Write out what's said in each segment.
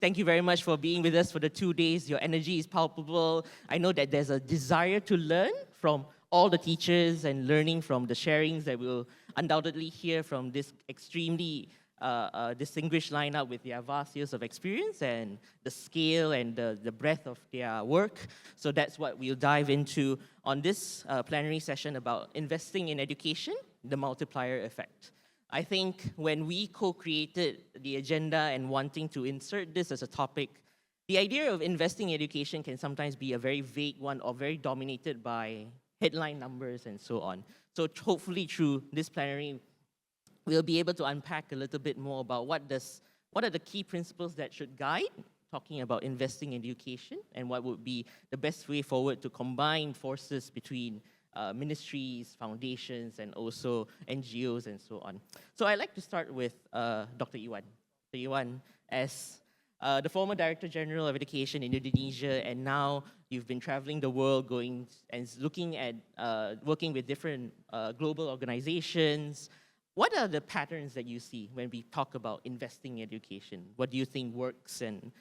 Thank you very much for being with us for the 2 days. Your energy is palpable. I know that there's a desire to learn from all the teachers and learning from the sharings that we'll undoubtedly hear from this extremely distinguished lineup with their vast years of experience and the scale and the breadth of their work. So that's what we'll dive into on this plenary session about investing in education, the multiplier effect. I think when we co-created the agenda and wanting to insert this as a topic, the idea of investing in education can sometimes be a very vague one or very dominated by headline numbers and so on. So hopefully through this plenary, we'll be able to unpack a little bit more about what are the key principles that should guide talking about investing in education and what would be the best way forward to combine forces between ministries, foundations, and also NGOs and so on. So I'd like to start with Dr. Iwan. Dr. Iwan, as the former Director General of Education in Indonesia, and now you've been traveling the world, going and looking at working with different global organizations. What are the patterns that you see when we talk about investing in education? What do you think works, and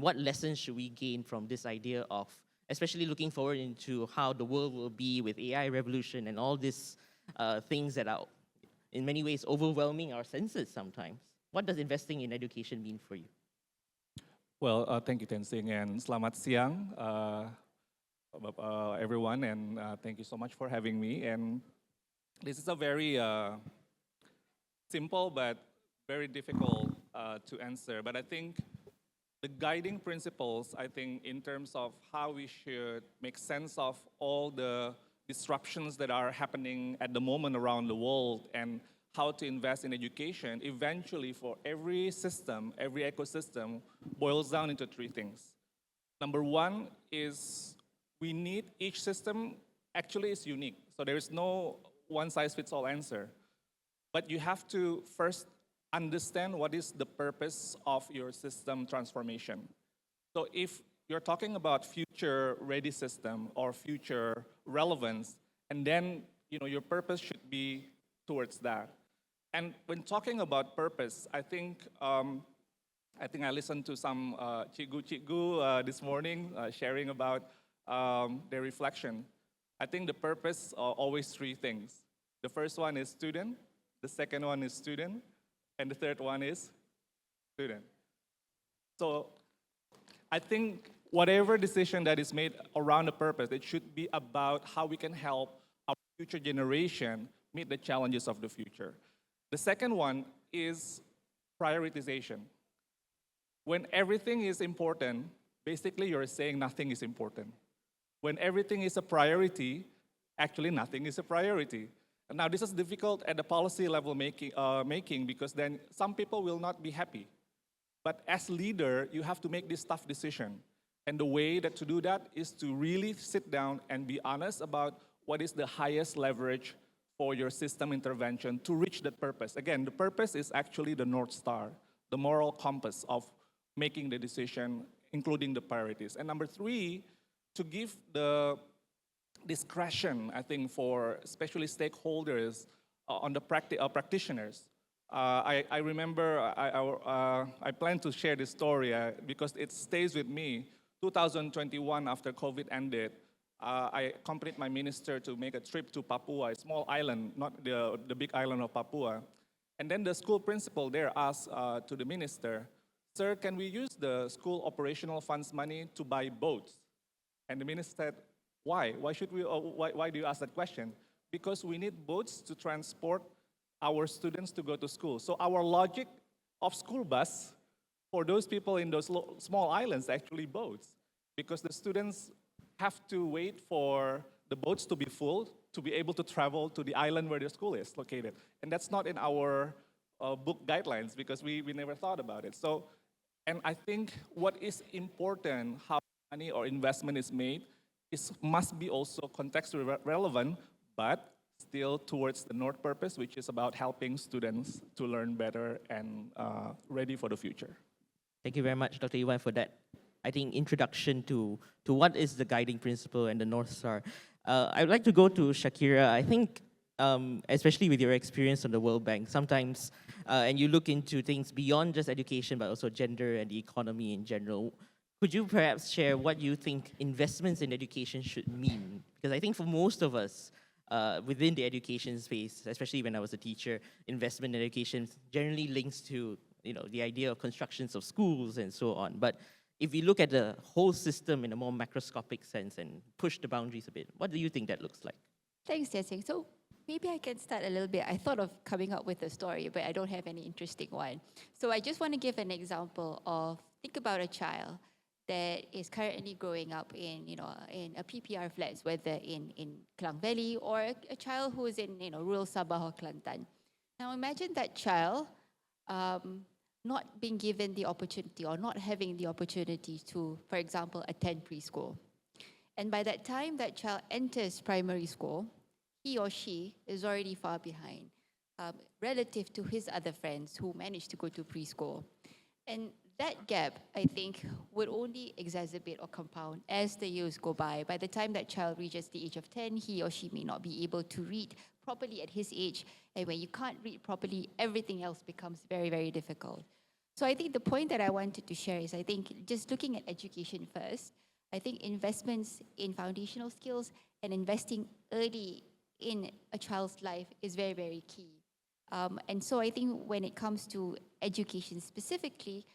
what lessons should we gain from this idea of especially looking forward into how the world will be with AI revolution and all these things that are in many ways overwhelming our senses sometimes? What does investing in education mean for you? Well, thank you, Tien, and selamat siang, everyone, and thank you so much for having me. And this is a very simple but very difficult to answer, but I think the guiding principles, I think, in terms of how we should make sense of all the disruptions that are happening at the moment around the world and how to invest in education, eventually for every system, every ecosystem, boils down into three things. Number one is we need each system actually is unique. So there is no one-size-fits-all answer. But you have to first understand what is the purpose of your system transformation. So if you're talking about future-ready system or future relevance, and then your purpose should be towards that. And when talking about purpose, I think I listened to some cikgu this morning sharing about their reflection. I think the purpose are always three things. The first one is student, the second one is student, and the third one is student. So I think whatever decision that is made around the purpose, it should be about how we can help our future generation meet the challenges of the future. The second one is prioritization. When everything is important, basically you're saying nothing is important. When everything is a priority, actually nothing is a priority. Now, this is difficult at the policy level making because then some people will not be happy. But as leader, you have to make this tough decision. And the way that to do that is to really sit down and be honest about what is the highest leverage for your system intervention to reach that purpose. Again, the purpose is actually the North Star, the moral compass of making the decision, including the priorities. And number three, to give the discretion, I think, for especially stakeholders on the practitioners. I remember I plan to share this story because it stays with me. 2021, after COVID ended, I accompanied my minister to make a trip to Papua, a small island, not the big island of Papua. And then the school principal there asked to the minister, "Sir, can we use the school operational funds money to buy boats?" And the minister said, "Why? Why should we? Why do you ask that question?" Because we need boats to transport our students to go to school. So our logic of school bus for those people in those small islands actually boats, because the students have to wait for the boats to be full to be able to travel to the island where the school is located. And that's not in our book guidelines because we never thought about it. So, and I think what is important, how money or investment is made, must be also contextually relevant, but still towards the North purpose, which is about helping students to learn better and ready for the future. Thank you very much, Dr. Iwan, for that, I think, introduction to what is the guiding principle and the North Star. I'd like to go to Shakira. I think especially with your experience on the World Bank, sometimes, and you look into things beyond just education, but also gender and the economy in general, could you perhaps share what you think investments in education should mean? Because I think for most of us, within the education space, especially when I was a teacher, investment in education generally links to the idea of constructions of schools and so on. But if we look at the whole system in a more macroscopic sense and push the boundaries a bit, what do you think that looks like? Thanks, Tien. So maybe I can start a little bit. I thought of coming up with a story, but I don't have any interesting one. So I just want to give an example of, think about a child that is currently growing up in a PPR flats, whether in Klang Valley, or a child who is in rural Sabah or Kelantan. Now imagine that child not being given the opportunity or not having the opportunity to, for example, attend preschool. And by that time that child enters primary school, he or she is already far behind relative to his other friends who managed to go to preschool. And that gap, I think, would only exacerbate or compound as the years go by. By the time that child reaches the age of 10, he or she may not be able to read properly at his age. And when you can't read properly, everything else becomes very, very difficult. So I think the point that I wanted to share is, I think just looking at education first, I think investments in foundational skills and investing early in a child's life is very, very key. And so I think when it comes to education specifically,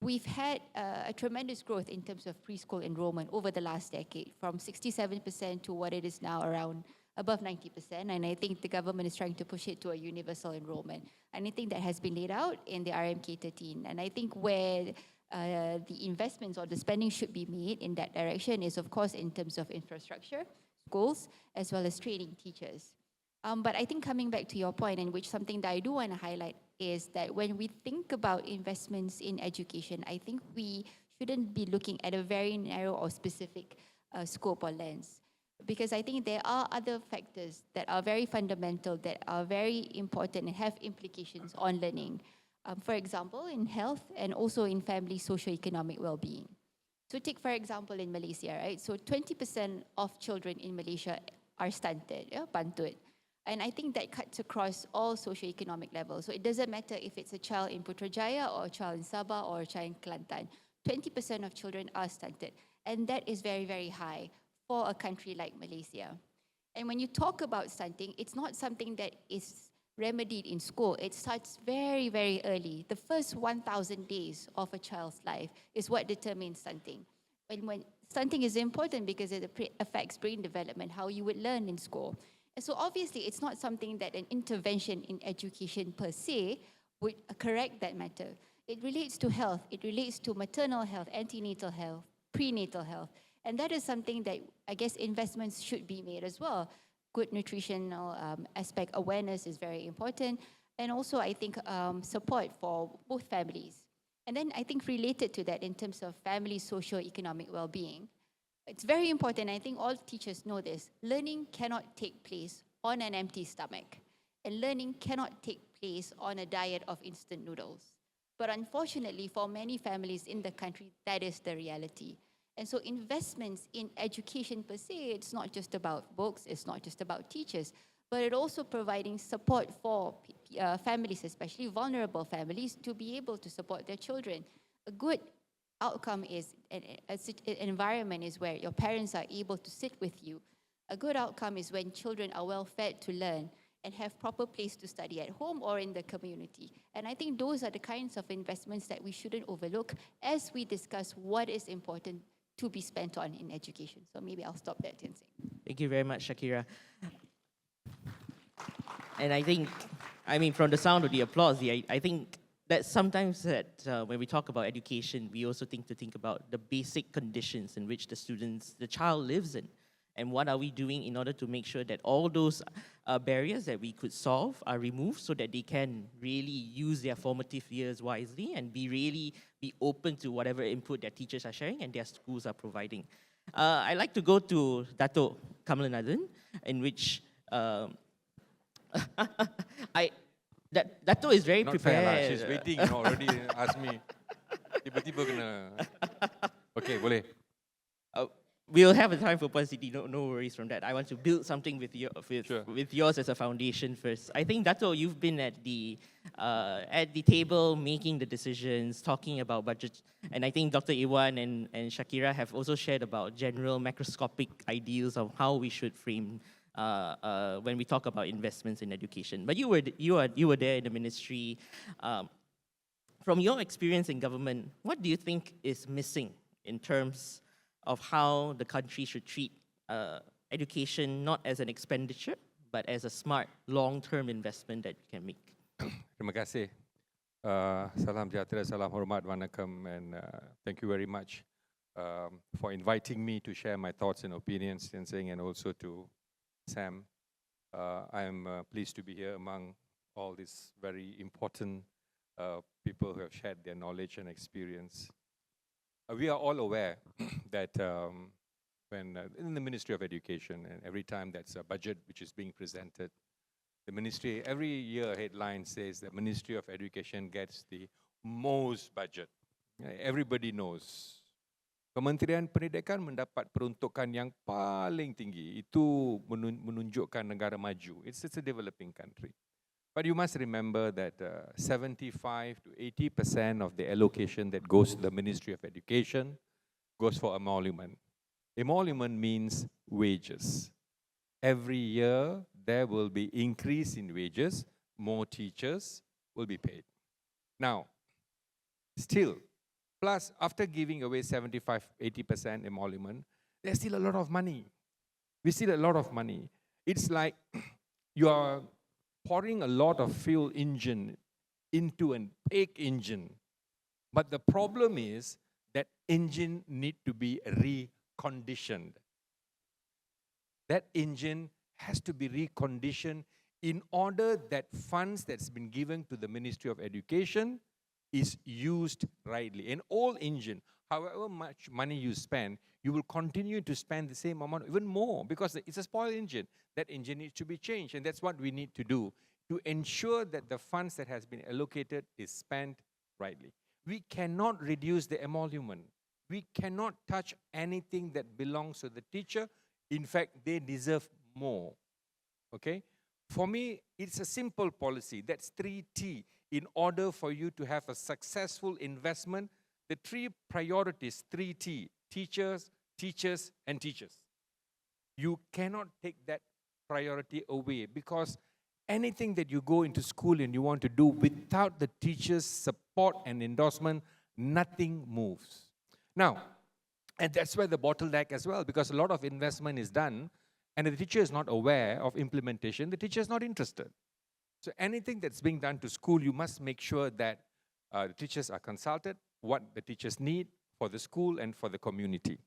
we've had a tremendous growth in terms of preschool enrollment over the last decade, from 67% to what it is now, around above 90%. And I think the government is trying to push it to a universal enrollment. And I think that has been laid out in the RMK 13. And I think where the investments or the spending should be made in that direction is, of course, in terms of infrastructure, schools, as well as training teachers. But I think coming back to your point, and which something that I do want to highlight, is that when we think about investments in education, I think we shouldn't be looking at a very narrow or specific scope or lens. Because I think there are other factors that are very fundamental, that are very important and have implications on learning. For example, in health and also in family socio-economic well-being. So take, for example, in Malaysia, right? So 20% of children in Malaysia are stunted, bantut. And I think that cuts across all socio-economic levels. So it doesn't matter if it's a child in Putrajaya or a child in Sabah or a child in Kelantan. 20% of children are stunted. And that is very, very high for a country like Malaysia. And when you talk about stunting, it's not something that is remedied in school. It starts very, very early. The first 1,000 days of a child's life is what determines stunting. When stunting is important because it affects brain development, how you would learn in school. And so obviously, it's not something that an intervention in education per se would correct that matter. It relates to health. It relates to maternal health, antenatal health, prenatal health. And that is something that I guess investments should be made as well. Good nutritional aspect awareness is very important. And also, I think support for both families. And then I think related to that in terms of family socio-economic well-being, it's very important. I think all teachers know this. Learning cannot take place on an empty stomach. And learning cannot take place on a diet of instant noodles. But unfortunately, for many families in the country, that is the reality. And so investments in education per se, it's not just about books, it's not just about teachers, but it also providing support for families, especially vulnerable families, to be able to support their children. A good outcome is, an environment is where your parents are able to sit with you. A good outcome is when children are well fed to learn and have proper place to study at home or in the community. And I think those are the kinds of investments that we shouldn't overlook as we discuss what is important to be spent on in education. So maybe I'll stop there, Tien. Thank you very much, Shakira. And I think, from the sound of the applause, I think that sometimes that when we talk about education, we also think about the basic conditions in which the child lives in. And what are we doing in order to make sure that all those barriers that we could solve are removed so that they can really use their formative years wisely and be open to whatever input their teachers are sharing and their schools are providing. I'd like to go to Datuk Kamalanathan, in which Datuk is very Not prepared. fair lah. She's waiting, already asked me. Tiba-tiba kena. Okay, boleh. we'll have a time for positivity, no worries from that. I want to build something with Sure. with yours as a foundation first. I think, Dato, you've been at the table making the decisions, talking about budget, and I think Dr. Iwan and Shakira have also shared about general macroscopic ideals of how we should frame when we talk about investments in education. But you were there in the ministry. From your experience in government, what do you think is missing in terms of how the country should treat education not as an expenditure, but as a smart long-term investment that you can make? Terima kasih. Salam sejahtera, salam hormat, wanakam, and thank you very much for inviting me to share my thoughts and opinions, and also to Sam. I am pleased to be here among all these very important people who have shared their knowledge and experience. We are all aware that when in the Ministry of Education, and every time that's a budget which is being presented, the ministry, every year headline says the Ministry of Education gets the most budget. Everybody knows. Kementerian Pendidikan mendapat peruntukan yang paling tinggi. Itu menunjukkan negara maju. It's a developing country. But you must remember that 75 to 80% of the allocation that goes to the Ministry of Education goes for emolument. Emolument means wages. Every year, there will be increase in wages, more teachers will be paid. Now, still, plus after giving away 75-80% emolument, there's still a lot of money. We still a lot of money. It's like you are pouring a lot of fuel engine into an big engine. But the problem is that engine need to be reconditioned. That engine has to be reconditioned in order that funds that's been given to the Ministry of Education is used rightly. An old engine, however much money you spend, you will continue to spend the same amount, even more, because it's a spoiled engine. That engine needs to be changed, and that's what we need to do to ensure that the funds that has been allocated is spent rightly. We cannot reduce the emolument. We cannot touch anything that belongs to the teacher. In fact, they deserve more. Okay? For me, it's a simple policy. That's 3T. In order for you to have a successful investment, the three priorities, 3T, teachers, teachers, and teachers. You cannot take that priority away, because anything that you go into school and you want to do without the teachers' support and endorsement, nothing moves. Now, and that's where the bottleneck as well, because a lot of investment is done and the teacher is not aware of implementation, the teacher is not interested. So anything that's being done to school, you must make sure that the teachers are consulted, what the teachers need for the school and for the community.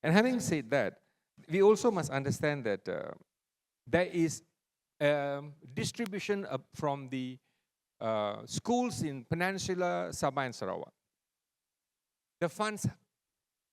And having said that, we also must understand that there is distribution from the schools in Peninsula, Sabah and Sarawak. The funds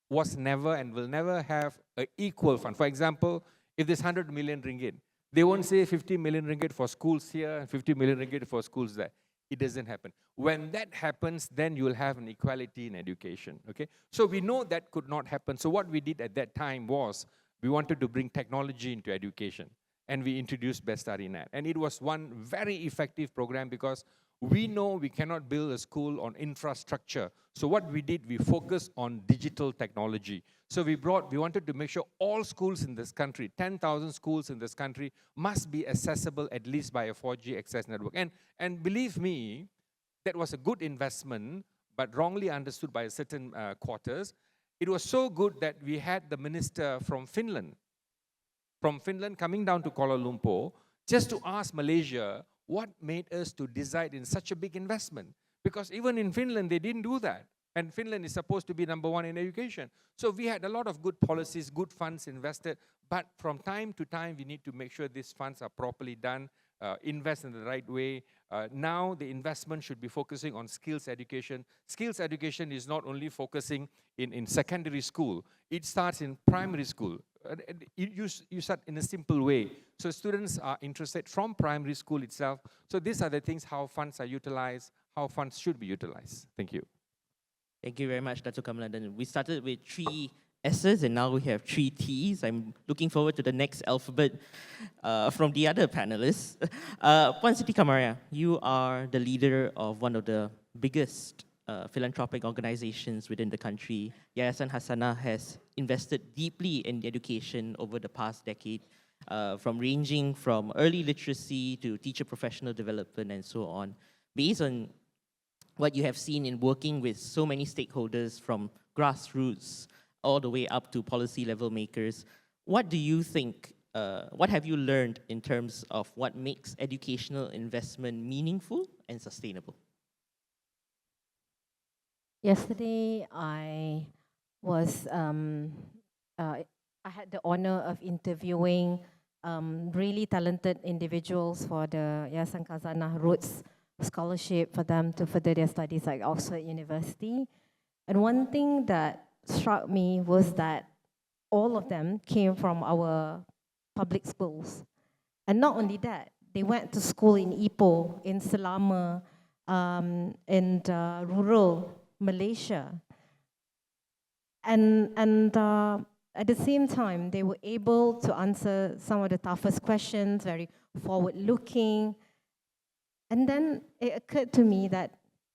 was never and will never have an equal fund. For example, if there's 100 million ringgit, they won't say 50 million ringgit for schools here and 50 million ringgit for schools there. It doesn't happen. When that happens, then you will have an equality in education. Okay? So we know that could not happen. So what we did at that time was we wanted to bring technology into education. And we introduced Best Study Net. And it was one very effective program, because we know we cannot build a school on infrastructure. So what we did, we focused on digital technology. So we wanted to make sure all schools in this country, 10,000 schools in this country, must be accessible at least by a 4G access network. And believe me, that was a good investment, but wrongly understood by certain quarters. It was so good that we had the minister from Finland coming down to Kuala Lumpur just to ask Malaysia what made us to decide in such a big investment. Because even in Finland, they didn't do that. And Finland is supposed to be #1 in education. So we had a lot of good policies, good funds invested. But from time to time, we need to make sure these funds are properly done, invest in the right way. Now the investment should be focusing on skills education. Skills education is not only focusing in secondary school. It starts in primary school. You start in a simple way. So students are interested from primary school itself. So these are the things, how funds are utilized, how funds should be utilized. Thank you. Thank you very much, Datuk Kamalanathan. We started with 3 S's, and now we have 3 T's. I'm looking forward to the next alphabet from the other panelists. Puan Siti Kamariah, you are the leader of one of the biggest philanthropic organizations within the country. Yayasan Hasanah has invested deeply in education over the past decade, ranging from early literacy to teacher professional development and so on. Based on what you have seen in working with so many stakeholders from grassroots all the way up to policy level makers, what do you think, what have you learned in terms of what makes educational investment meaningful and sustainable? Yesterday, I had the honor of interviewing really talented individuals for the Yayasan Khazanah Roots Scholarship for them to further their studies at Oxford University. And one thing that struck me was that all of them came from our public schools. And not only that, they went to school in Ipoh, in Selama, in rural Malaysia. And at the same time, they were able to answer some of the toughest questions, very forward-looking. And then it occurred to me that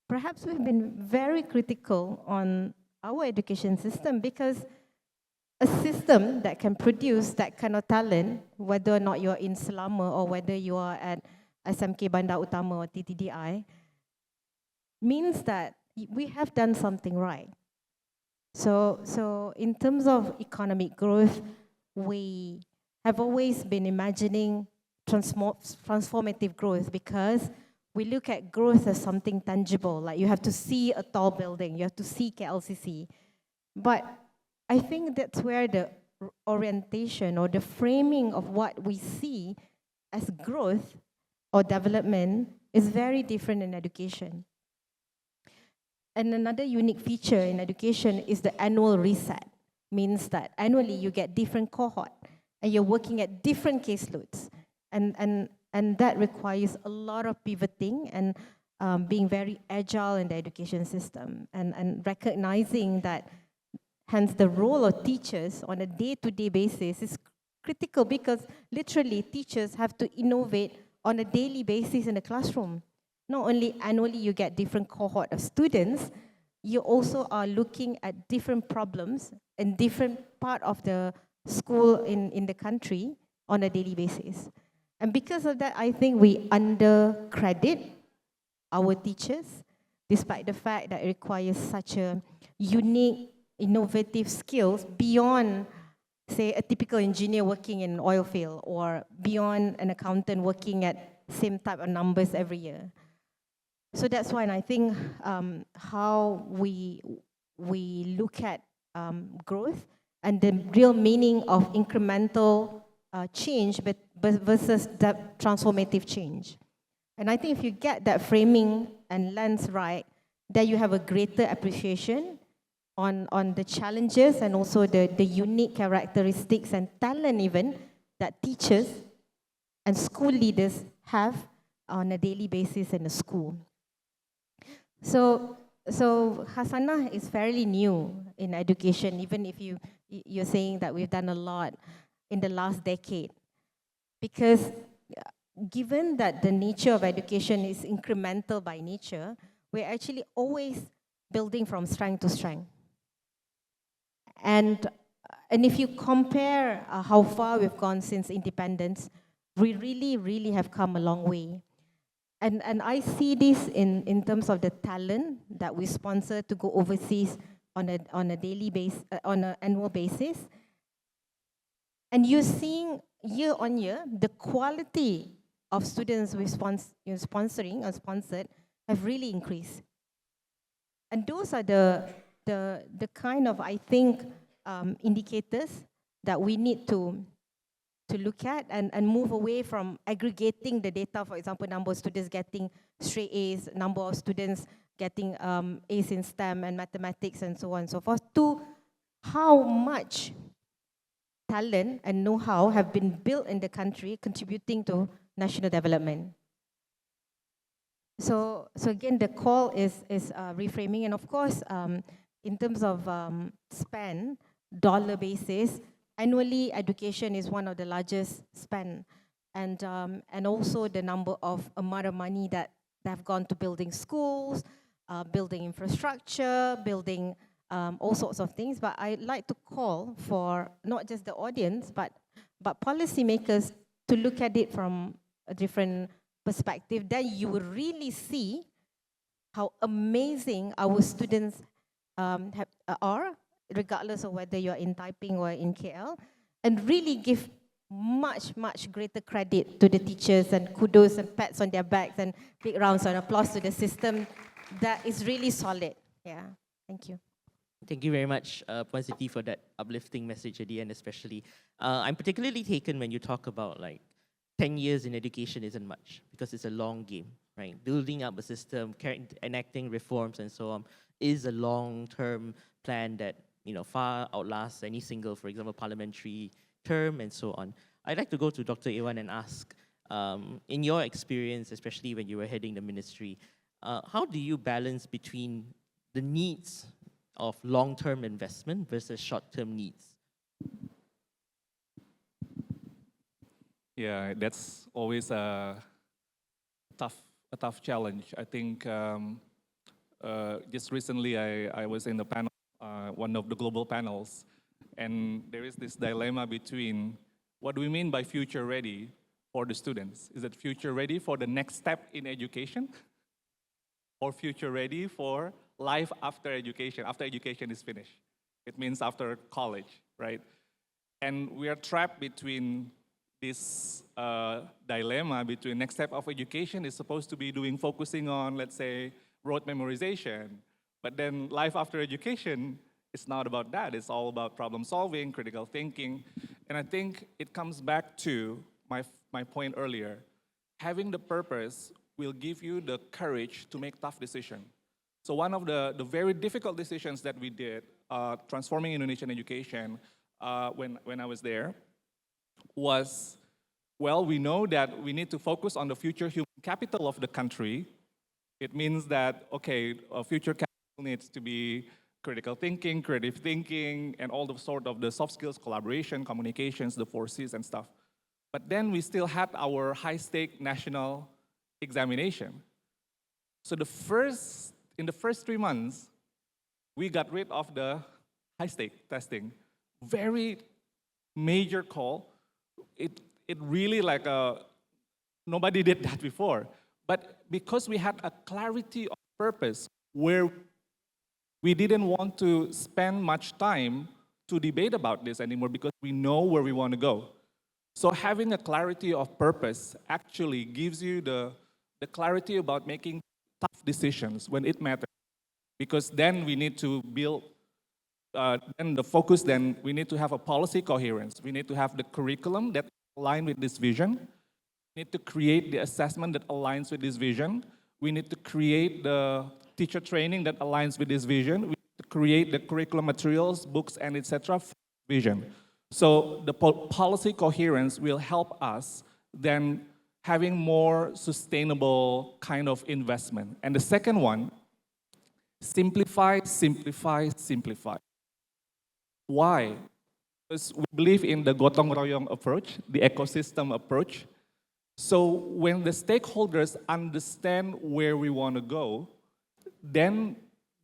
perhaps we've been very critical on our education system, because a system that can produce that kind of talent, whether or not you're in Selama or whether you are at SMK Bandar Utama or TTDI, means that we have done something right. So in terms of economic growth, we have always been imagining transformative growth, because we look at growth as something tangible, like you have to see a tall building, you have to see KLCC. But I think that's where the orientation or the framing of what we see as growth or development is very different in education. And another unique feature in education is the annual reset. Means that annually you get different cohort and you're working at different caseloads. And that requires a lot of pivoting and being very agile in the education system, and recognizing that hence the role of teachers on a day-to-day basis is critical, because literally teachers have to innovate on a daily basis in the classroom. Not only annually you get different cohort of students, you also are looking at different problems in different part of the school in the country on a daily basis. And because of that, I think we undercredit our teachers, despite the fact that it requires such a unique, innovative skills beyond, say, a typical engineer working in an oil field, or beyond an accountant working at same type of numbers every year. So that's why, and I think how we look at growth and the real meaning of incremental change versus that transformative change. And I think if you get that framing and lens right, then you have a greater appreciation on the challenges and also the unique characteristics and talent even that teachers and school leaders have on a daily basis in a school. So Hasanah is fairly new in education, even if you're saying that we've done a lot in the last decade. Because given that the nature of education is incremental by nature, we're actually always building from strength to strength. And if you compare how far we've gone since independence, we really have come a long way. And I see this in terms of the talent that we sponsor to go overseas on a daily basis, on an annual basis. And you're seeing year on year the quality of students we sponsoring or sponsored have really increased. And those are the kind of, I think, indicators that we need to look at and move away from aggregating the data, for example, number of students getting straight A's, number of students getting A's in STEM and mathematics and so on and so forth, to how much talent and know-how have been built in the country contributing to national development. So again, the call is reframing, and of course, in terms of spend, dollar basis, annually education is one of the largest spend, and also the number of amount of money that have gone to building schools, building infrastructure, building all sorts of things. But I'd like to call for not just the audience, but policymakers to look at it from a different perspective. Then you will really see how amazing our students are, regardless of whether you're in Taiping or in KL, and really give much, much greater credit to the teachers, and kudos and pats on their backs and big rounds of applause to the system that is really solid. Yeah, thank you. Thank you very much, Puan Siti, for that uplifting message at the end, especially. I'm particularly taken when you talk about like 10 years in education isn't much, because it's a long game, right? Building up a system, enacting reforms and so on is a long-term plan that, you know, far outlasts any single, for example, parliamentary term and so on. I'd like to go to Dr. Iwan and ask, in your experience, especially when you were heading the ministry, how do you balance between the needs of long-term investment versus short-term needs? Yeah, that's always a tough challenge. I think just recently I was in the panel, one of the global panels, and there is this dilemma between what do we mean by future ready for the students? Is it future ready for the next step in education? Or future ready for life after education is finished? It means after college, right? And we are trapped between this dilemma between next step of education is supposed to be focusing on, let's say, rote memorization. But then life after education, it's not about that. It's all about problem solving, critical thinking. And I think it comes back to my point earlier. Having the purpose will give you the courage to make tough decisions. So one of the very difficult decisions that we did, transforming Indonesian education when I was there, was, well, we know that we need to focus on the future human capital of the country. It means that, okay, future capital needs to be critical thinking, creative thinking, and all the sort of the soft skills, collaboration, communications, the 4Cs and stuff. But then we still had our high-stake national examination. So in the first 3 months, we got rid of the high-stake testing. Very major call. It really like nobody did that before. But because we had a clarity of purpose where we didn't want to spend much time to debate about this anymore because we know where we want to go. So having a clarity of purpose actually gives you the clarity about making tough decisions when it matters. Because then we need to build, then the focus, then we need to have a policy coherence. We need to have the curriculum that aligns with this vision. We need to create the assessment that aligns with this vision. We need to create the teacher training that aligns with this vision. We need to create the curriculum materials, books, and etc. for vision. So the policy coherence will help us then having more sustainable kind of investment. And the second one, simplify, simplify, simplify. Why? Because we believe in the gotong royong approach, the ecosystem approach. So when the stakeholders understand where we want to go, then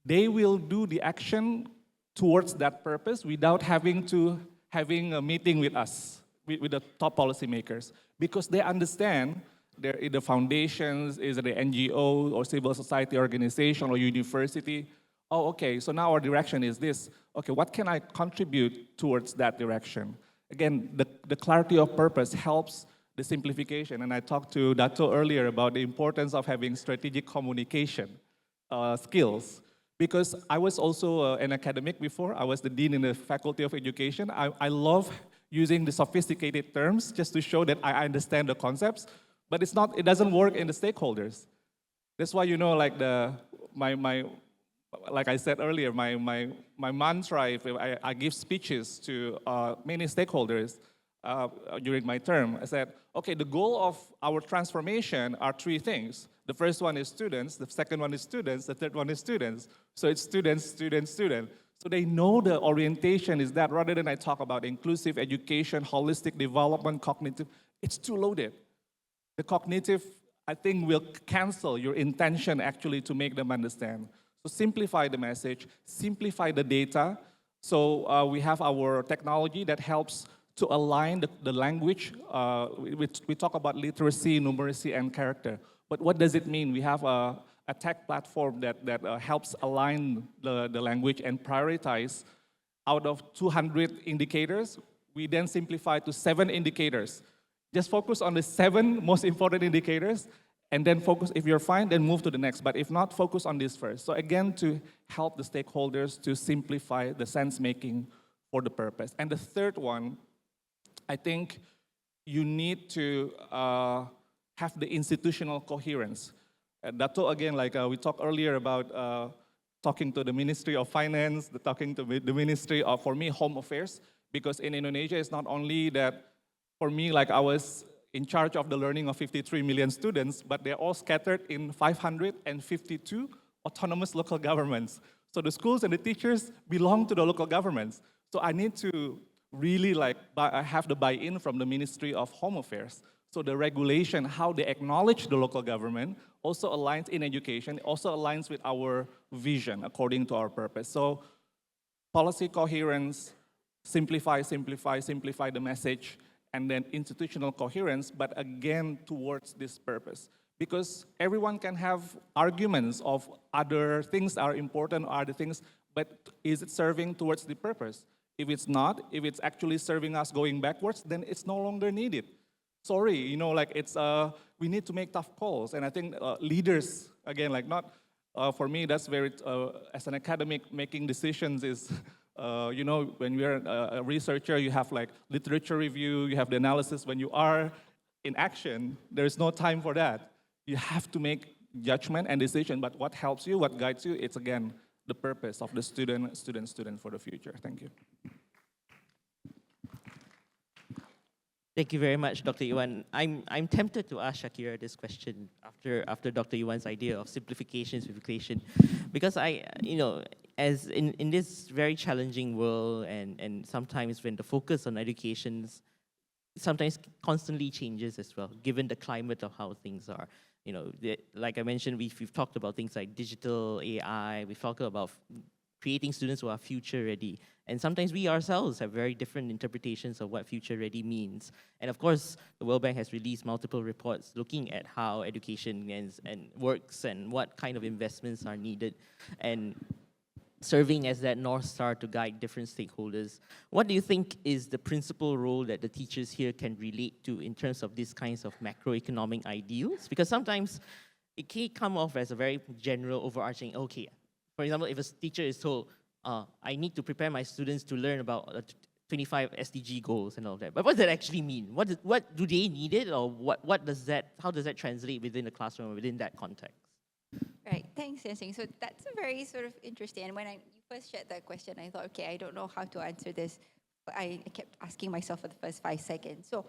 they will do the action towards that purpose without having a meeting with us, with the top policymakers, because they understand the foundations, is it the NGO or civil society organization or university. Oh, okay, so now our direction is this. Okay, what can I contribute towards that direction? Again, the clarity of purpose helps the simplification. And I talked to Datuk earlier about the importance of having strategic communication skills. Because I was also an academic before. I was the dean in the Faculty of Education. I love using the sophisticated terms just to show that I understand the concepts, but it doesn't work in the stakeholders. That's why, you know, like like I said earlier, my mantra, if I give speeches to many stakeholders during my term, I said, okay, the goal of our transformation are 3 things. The first one is students, the second one is students, the third one is students. So it's students, students, students. So they know the orientation is that, rather than I talk about inclusive education, holistic development, cognitive, it's too loaded. The cognitive, I think, will cancel your intention actually to make them understand. So simplify the message, simplify the data. So we have our technology that helps to align the language. We talk about literacy, numeracy, and character. But what does it mean? We have a tech platform that helps align the language and prioritize. Out of 200 indicators, we then simplify to 7 indicators. Just focus on the 7 most important indicators, and then focus, if you're fine, then move to the next. But if not, focus on this first. So again, to help the stakeholders to simplify the sense-making for the purpose. And the third one, I think you need to have the institutional coherence. Datuk, again, like we talked earlier about talking to the Ministry of Finance, talking to the Ministry of, for me, Home Affairs, because in Indonesia, it's not only that, for me, like I was in charge of the learning of 53 million students, but they're all scattered in 552 autonomous local governments. So the schools and the teachers belong to the local governments. So I need to really like have the buy-in from the Ministry of Home Affairs. So the regulation, how they acknowledge the local government, also aligns in education, also aligns with our vision according to our purpose. So policy coherence, simplify the message, and then institutional coherence, but again towards this purpose. Because everyone can have arguments of other things are important or other things, but is it serving towards the purpose? If it's not, if it's actually serving us going backwards, then it's no longer needed. Sorry, you know, like it's, we need to make tough calls. And I think leaders, again, like not, for me, that's very, as an academic, making decisions is, you know, when you're a researcher, you have like literature review, you have the analysis. When you are in action, there's no time for that. You have to make judgment and decision, but what helps you, what guides you, it's again, the purpose of the student for the future. Thank you. Thank you very much, Dr. Iwan. I'm tempted to ask Shakira this question after Dr. Iwan's idea of simplification, because you know, as in this very challenging world, and sometimes when the focus on education sometimes constantly changes as well, given the climate of how things are. You know, like I mentioned, we've talked about things like digital AI. We've talked about creating students who are future ready. And sometimes we ourselves have very different interpretations of what future ready means. And of course, the World Bank has released multiple reports looking at how education and works and what kind of investments are needed, and serving as that North Star to guide different stakeholders. What do you think is the principal role that the teachers here can relate to in terms of these kinds of macroeconomic ideals? Because sometimes it can come off as a very general, overarching, okay, for example, if a teacher is told, I need to prepare my students to learn about 25 SDG goals and all that. But what does that actually mean? What do they need it, or how does that translate within the classroom or within that context? Right, thanks, Sensing. So that's a very sort of interesting, and when you first shared that question, I thought, okay, I don't know how to answer this. But I kept asking myself for the first 5 seconds. So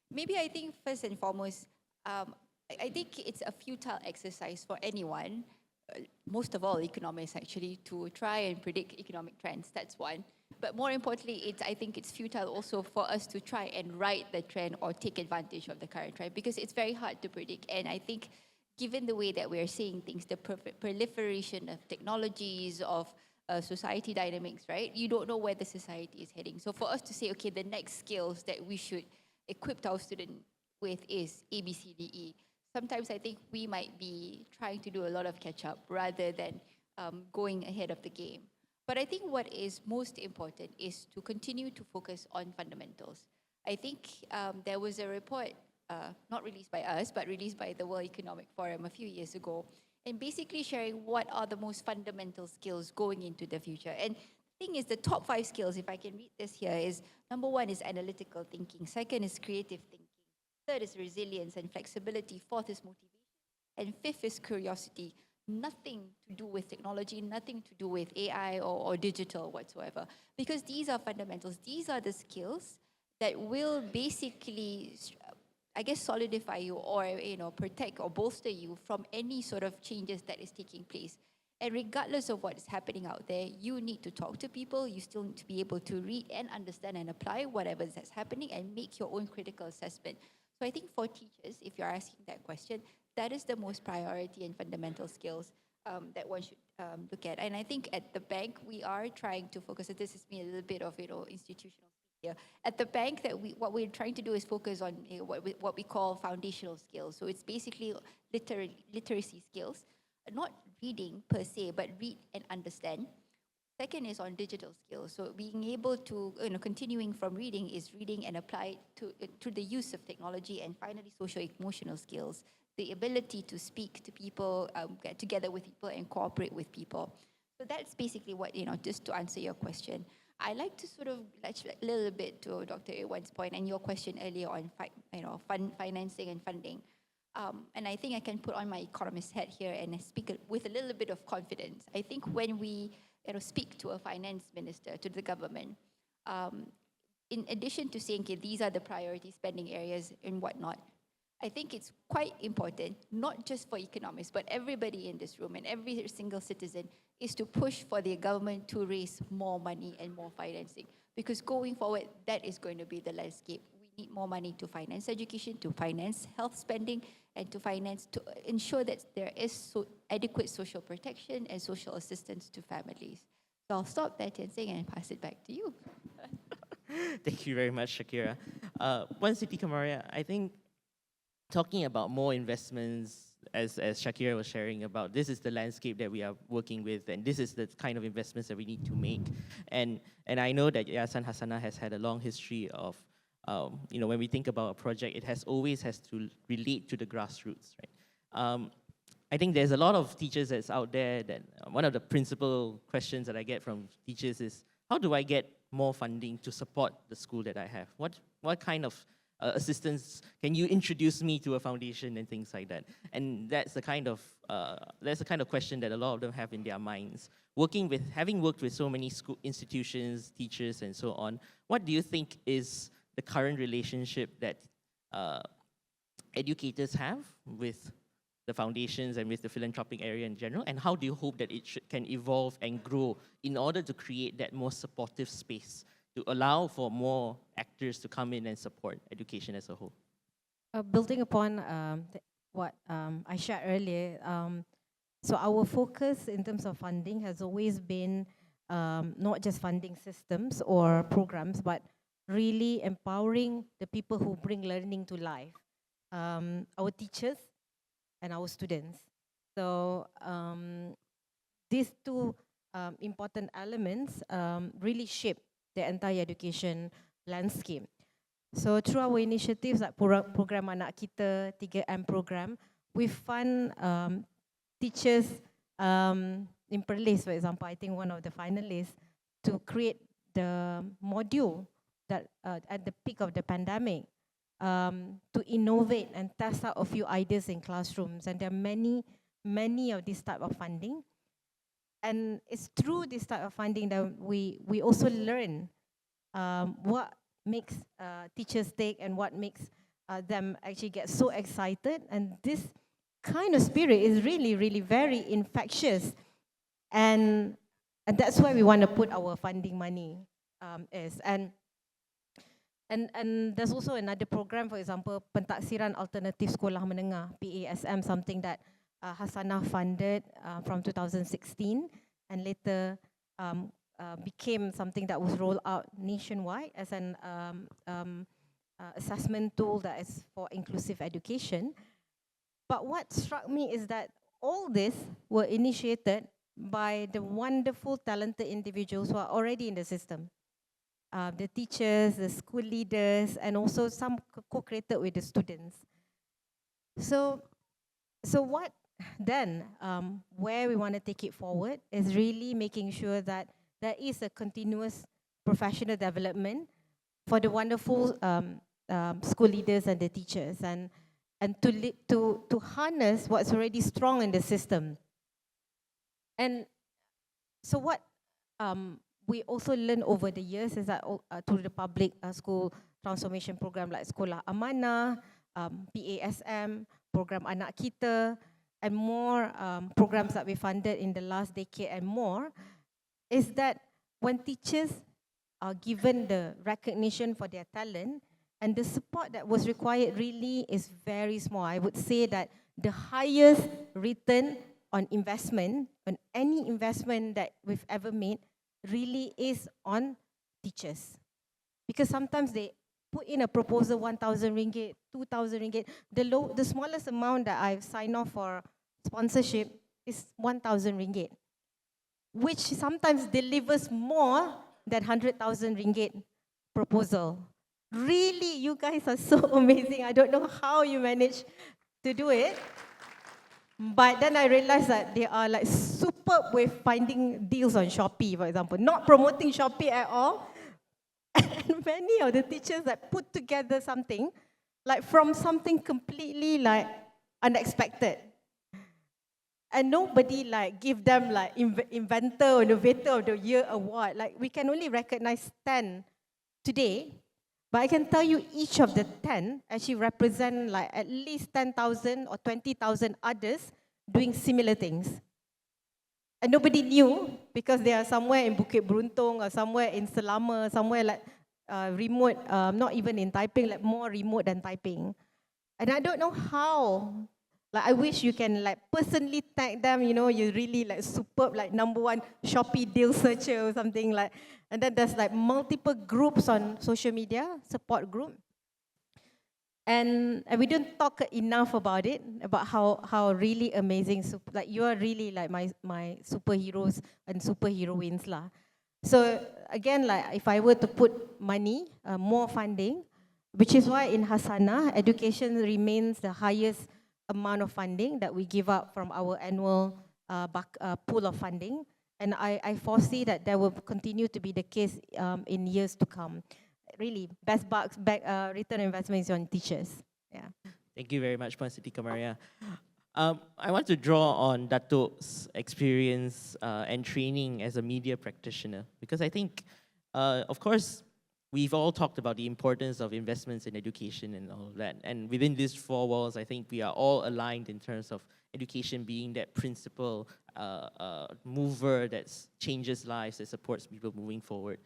maybe I think first and foremost, I think it's a futile exercise for anyone, most of all economists actually, to try and predict economic trends. That's one. But more importantly, I think it's futile also for us to try and ride the trend or take advantage of the current trend, because it's very hard to predict. And I think given the way that we're seeing things, the proliferation of technologies, of society dynamics, right? You don't know where the society is heading. So for us to say, okay, the next skills that we should equip our student with is A, B, C, D, E. Sometimes I think we might be trying to do a lot of catch-up rather than going ahead of the game. But I think what is most important is to continue to focus on fundamentals. I think there was a report, not released by us, but released by the World Economic Forum a few years ago, and basically sharing what are the most fundamental skills going into the future. And the thing is, the top 5 skills, if I can read this here, is number 1 is analytical thinking, second is creative thinking, third is resilience and flexibility, fourth is motivation, and fifth is curiosity. Nothing to do with technology, nothing to do with AI or digital whatsoever. Because these are fundamentals. These are the skills that will basically, I guess, solidify you or, you know, protect or bolster you from any sort of changes that is taking place. And regardless of what is happening out there, you need to talk to people, you still need to be able to read and understand and apply whatever that's happening and make your own critical assessment. So I think for teachers, if you're asking that question, that is the most priority and fundamental skills that one should look at. And I think at the bank, we are trying to focus, and this is me a little bit of institutional speak here. At the bank, what we're trying to do is focus on what we call foundational skills. So it's basically literacy skills, not reading per se, but read and understand. Second is on digital skills. So being able to, continuing from reading is reading and apply to the use of technology. And finally, social-emotional skills, the ability to speak to people, get together with people and cooperate with people. So that's basically what, just to answer your question. I like to sort of touch a little bit to Dr. Iwan's point and your question earlier on, financing and funding. And I think I can put on my economist hat here and speak with a little bit of confidence. I think when we speak to a finance minister, to the government, in addition to saying, okay, these are the priority spending areas and whatnot, I think it's quite important, not just for economists, but everybody in this room and every single citizen, is to push for the government to raise more money and more financing. Because going forward, that is going to be the landscape. We need more money to finance education, to finance health spending, and to ensure that there is adequate social protection and social assistance to families. So I'll stop there, Tien, and pass it back to you. Thank you very much, Shakira. One Siti Kamariah, I think talking about more investments, as Shakira was sharing about, this is the landscape that we are working with, and this is the kind of investments that we need to make. And I know that Yayasan Hasanah has had a long history of, when we think about a project, it always has to relate to the grassroots, right? I think there's a lot of teachers that's out there that one of the principal questions that I get from teachers is, how do I get more funding to support the school that I have? What kind of assistance can you introduce me to a foundation and things like that? And that's the kind of question that a lot of them have in their minds. Having worked with so many school institutions, teachers, and so on, what do you think is the current relationship that educators have with the foundations and with the philanthropic area in general, and how do you hope that it can evolve and grow in order to create that more supportive space to allow for more actors to come in and support education as a whole? Building upon what I shared earlier, so our focus in terms of funding has always been not just funding systems or programs, but really empowering the people who bring learning to life, our teachers and our students. So these two important elements really shape the entire education landscape. So through our initiatives like program Anak Kita, 3M program, we fund teachers in Perlis, for example, I think one of the finalists, to create the module that at the peak of the pandemic, to innovate and test out a few ideas in classrooms. And there are many of this type of funding. And it's through this type of funding that we also learn what makes teachers tick and what makes them actually get so excited. And this kind of spirit is really, really very infectious. And that's why we want to put our funding money is. And there's also another program, for example, Pentaksiran Alternatif Sekolah Menengah, PASM, something that Hasanah funded from 2016 and later became something that was rolled out nationwide as an assessment tool that is for inclusive education. But what struck me is that all this were initiated by the wonderful, talented individuals who are already in the system. The teachers, the school leaders, and also some co-created with the students. So what then, where we want to take it forward is really making sure that there is a continuous professional development for the wonderful school leaders and the teachers, and to harness what's already strong in the system. And so what we also learn over the years is that through the public school transformation program like Sekolah Amanah, PASM, program Anak Kita, and more programs that we funded in the last decade and more, is that when teachers are given the recognition for their talent, and the support that was required really is very small. I would say that the highest return on investment, on any investment that we've ever made, really is on teachers. Because sometimes they put in a proposal, 1,000 ringgit, 2,000 ringgit. The smallest amount that I've signed off for sponsorship is 1,000 ringgit, which sometimes delivers more than 100,000 ringgit proposal. Really, you guys are so amazing. I don't know how you manage to do it. But then I realized that they are like superb with finding deals on Shopee, for example. Not promoting Shopee at all. And many of the teachers that put together something, like from something completely like unexpected. And nobody like give them like inventor or innovator of the year award. Like we can only recognize 10 today. But I can tell you each of the 10 actually represent like at least 10,000 or 20,000 others doing similar things. And nobody knew because they are somewhere in Bukit Beruntung or somewhere in Selama, somewhere like remote, not even in Taiping, like more remote than Taiping. And I don't know how. Like I wish you can like personally tag them, you know, you're really like superb, like #1 Shopee deal searcher or something like. And then there's like multiple groups on social media, support group. And we don't talk enough about it, about how really amazing, like you are really like my superheroes and superheroines lah. So again, like if I were to put money, more funding, which is why in Hasanah, education remains the highest amount of funding that we give out from our annual pool of funding. And I foresee that there will continue to be the case in years to come. Really, best return on investment is on teachers. Yeah. Thank you very much, Puan Siti Kamariah. I want to draw on Datuk's experience and training as a media practitioner, because I think, of course, we've all talked about the importance of investments in education and all of that. And within these four walls, I think we are all aligned in terms of education being that principal mover that changes lives, that supports people moving forward.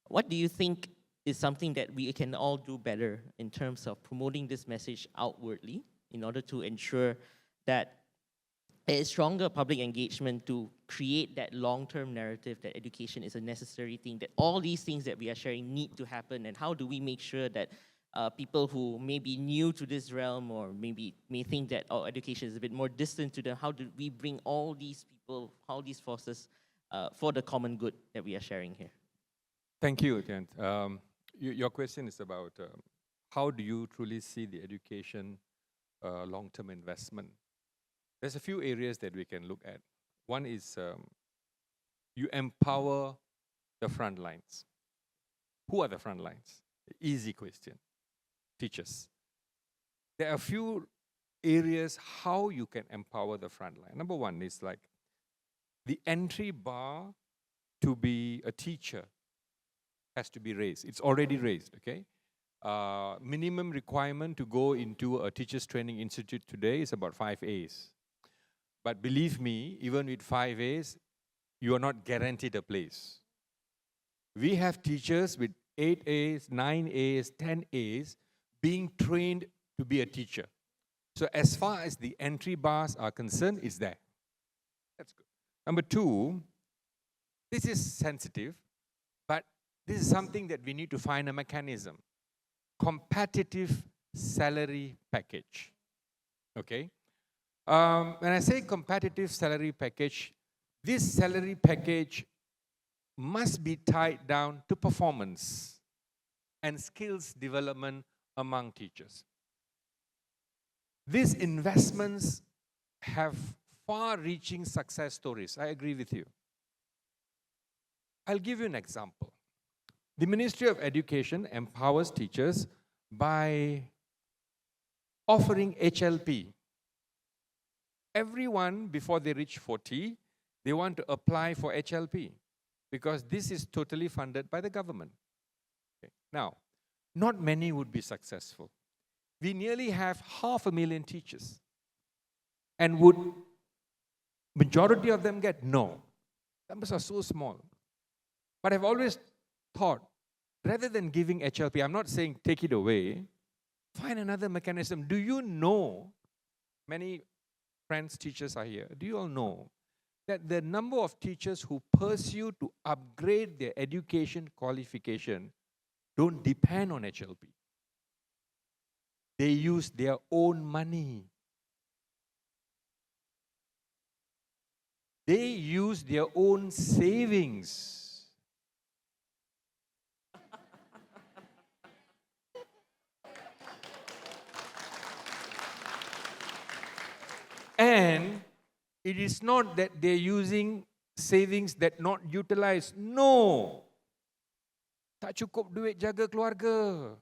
What do you think is something that we can all do better in terms of promoting this message outwardly in order to ensure that there is stronger public engagement to create that long-term narrative that education is a necessary thing, that all these things that we are sharing need to happen, and how do we make sure that people who may be new to this realm or maybe may think that education is a bit more distant to them, how do we bring all these people, all these forces for the common good that we are sharing here? Thank you, Tien. Your question is about how do you truly see the education long-term investment? There's a few areas that we can look at. One is you empower the front lines. Who are the front lines? Easy question. Teachers. There are a few areas how you can empower the front line. Number one is like the entry bar to be a teacher has to be raised. It's already raised, okay? Minimum requirement to go into a teachers training institute today is about 5 A's. But believe me, even with 5 A's, you are not guaranteed a place. We have teachers with 8 A's, 9 A's, 10 A's being trained to be a teacher. So as far as the entry bars are concerned, it's there. That's good. Number two, this is sensitive, but this is something that we need to find a mechanism. Competitive salary package. Okay? When I say competitive salary package, this salary package must be tied down to performance and skills development among teachers. These investments have far-reaching success stories. I agree with you. I'll give you an example. The Ministry of Education empowers teachers by offering HLP. Everyone, before they reach 40, they want to apply for HLP because this is totally funded by the government. Okay. Now, not many would be successful. We nearly have 500,000 teachers. And would majority of them get? No. Numbers are so small. But I've always thought, rather than giving HLP, I'm not saying take it away, find another mechanism. Do you know, many friends, teachers are here, do you all know that the number of teachers who pursue to upgrade their education qualification don't depend on HLP? They use their own money. They use their own savings. And it is not that they're using savings that not utilized. No. Tak cukup duit jaga keluarga.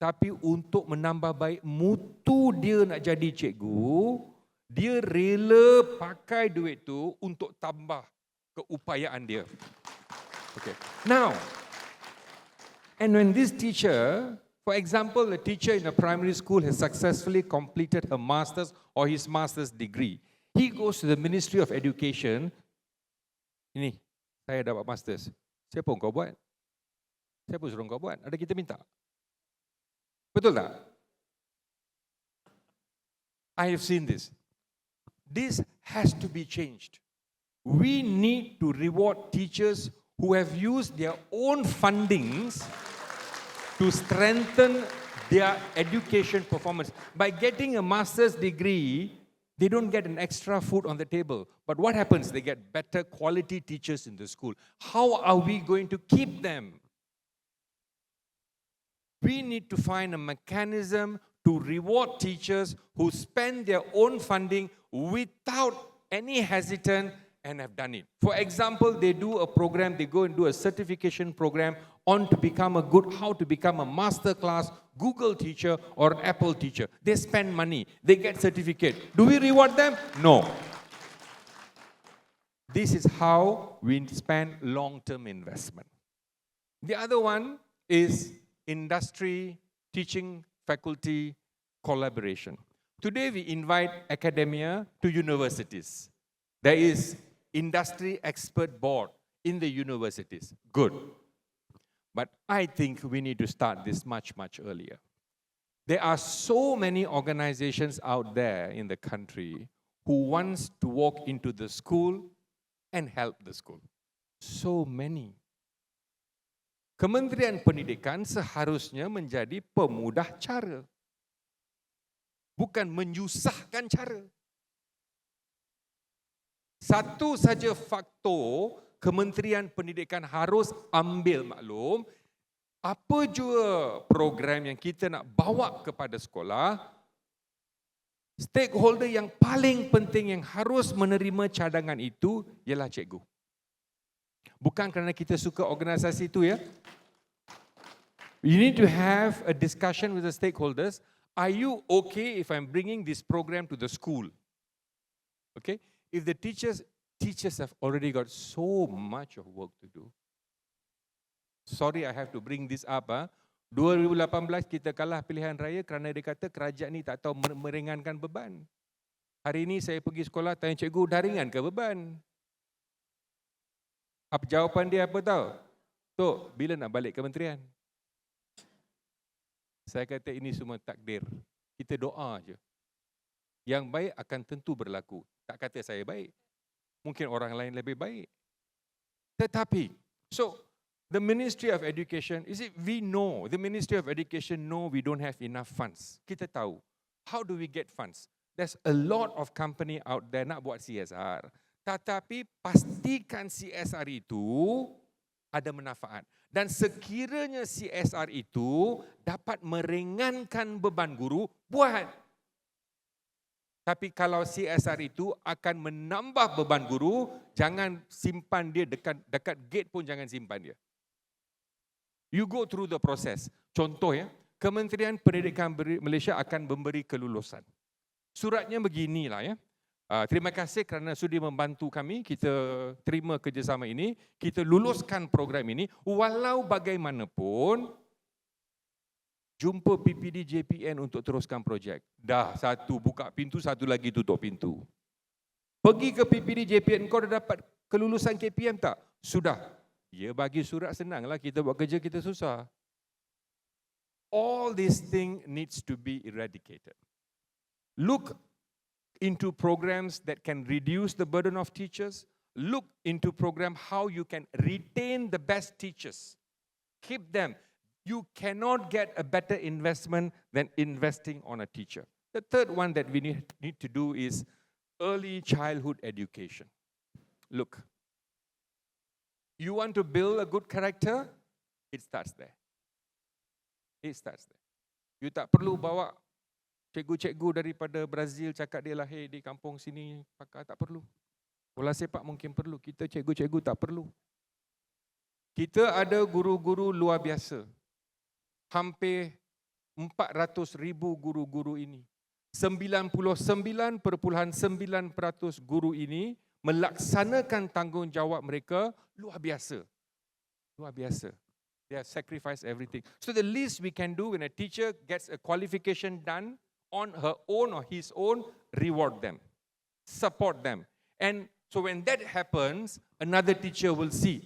Tapi untuk menambah baik mutu dia nak jadi cikgu, dia rela pakai duit tu untuk tambah keupayaan dia. Okay. Now, and when this teacher, for example, a teacher in a primary school has successfully completed her master's or his master's degree, he goes to the Ministry of Education. Ini, saya dapat master's. Siapa kau buat? Siapa suruh kau buat? Ada kita minta. Betul tak? I have seen this. This has to be changed. We need to reward teachers who have used their own fundings to strengthen their education performance. By getting a master's degree, they don't get an extra food on the table. But what happens? They get better quality teachers in the school. How are we going to keep them? We need to find a mechanism to reward teachers who spend their own funding without any hesitation and have done it. For example, they do a program, they go and do a certification program on to become how to become a master class Google teacher or Apple teacher. They spend money, they get certificate. Do we reward them? No. This is how we spend long-term investment. The other one is industry, teaching, faculty, collaboration. Today we invite academia to universities. There is industry expert board in the universities. Good. But I think we need to start this much, much earlier. There are so many organizations out there in the country who wants to walk into the school and help the school. So many. Kementerian Pendidikan seharusnya menjadi pemudah cara. Bukan menyusahkan cara. Satu saja faktor Kementerian Pendidikan harus ambil maklum, apa jua program yang kita nak bawa kepada sekolah, stakeholder yang paling penting yang harus menerima cadangan itu ialah cikgu. Bukan kerana kita suka organisasi itu ya. You need to have a discussion with the stakeholders. Are you okay if I'm bringing this program to the school? Okay? If the teachers have already got so much of work to do. Sorry, I have to bring this up. 2018 kita kalah pilihan raya kerana dia kata kerajaan ni tak tahu meringankan beban. Hari ini saya pergi sekolah tanya cikgu, dah ringan ke beban? Apa jawapan dia apa tahu? Tok, bila nak balik kementerian? Saya kata ini semua takdir. Kita doa je. Yang baik akan tentu berlaku. Tak kata saya baik. Mungkin orang lain lebih baik. Tetapi, so the Ministry of Education, we know, the Ministry of Education know we don't have enough funds. Kita tahu. How do we get funds? There's a lot of company out there nak buat CSR. Tetapi pastikan CSR itu ada manfaat. Dan sekiranya CSR itu dapat meringankan beban guru, buat. Tapi kalau CSR itu akan menambah beban guru, jangan simpan dia dekat gate pun jangan simpan dia. You go through the process. Contoh ya, Kementerian Pendidikan Malaysia akan memberi kelulusan. Suratnya beginilah ya. Terima kasih kerana sudi membantu kami, kita terima kerjasama ini, kita luluskan program ini, walau bagaimanapun, jumpa PPD JPN untuk teruskan projek. Dah, satu buka pintu, satu lagi tutup pintu. Pergi ke PPD JPN, kau dah dapat kelulusan KPM tak? Sudah. Dia bagi surat senanglah, kita buat kerja kita susah. All these things needs to be eradicated. Look into programs that can reduce the burden of teachers. Look into program how you can retain the best teachers. Keep them. You cannot get a better investment than investing on a teacher. The third one that we need to do is early childhood education. Look, you want to build a good character? It starts there. It starts there. You tak perlu bawa cikgu-cikgu daripada Brazil cakap dia lahir di kampung sini, pakar, tak perlu. Bola sepak mungkin perlu, kita cikgu-cikgu tak perlu. Kita ada guru-guru luar biasa. Hampir 400,000 guru-guru ini. 99.9% guru ini melaksanakan tanggungjawab mereka luar biasa. Luar biasa. They have sacrificed everything. So the least we can do when a teacher gets a qualification done on her own or his own, reward them. Support them. And so when that happens, another teacher will see,